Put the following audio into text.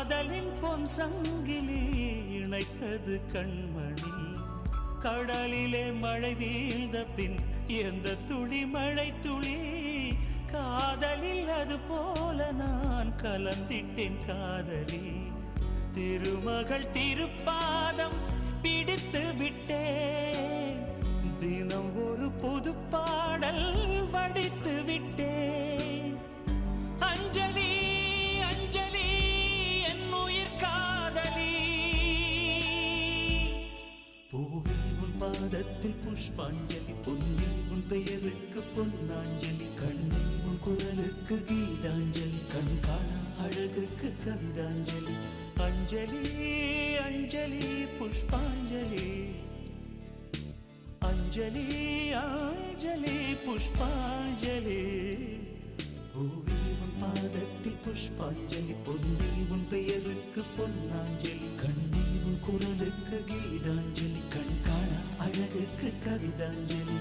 காதலின் பொன் சங்கிலி இணைத்தது கண்மணி. கடலிலே மழை வீழ்ந்த பின் எந்த துளி மழை துளி, காதலில் அது போல நான் கலந்திட்டேன் காதலி. திருமகள் திருப்பாதம் பிடித்து விட்டேன், தினம் ஒரு புது பாடல் வடித்து விட்டேன். அஞ்சலி அஞ்சலி என் உயிர் காதலி, பூவில் உன் பாதத்தில் புஷ்பாஞ்சலி, பொன்னில் உன் பெயருக்கு பொன்னாஞ்சலி, கண்ணில் உன் குரலுக்கு கீதாஞ்சலி, கண் காணா அழகுக்கு கவிதாஞ்சலி. அஞ்சலி அஞ்சலி புஷ்பாஞ்சலி, அஞ்சலி அஞ்சலி புஷ்பாஞ்சலி. பூவில் உன் பாதத்தில் புஷ்பாஞ்சலி, பொன்னில் உன் பெயருக்கு பொன்னாஞ்சலி, கண்ணில் உன் குரலுக்கு கீதாஞ்சலி, கண் காணா அழகுக்கு கவிதாஞ்சலி.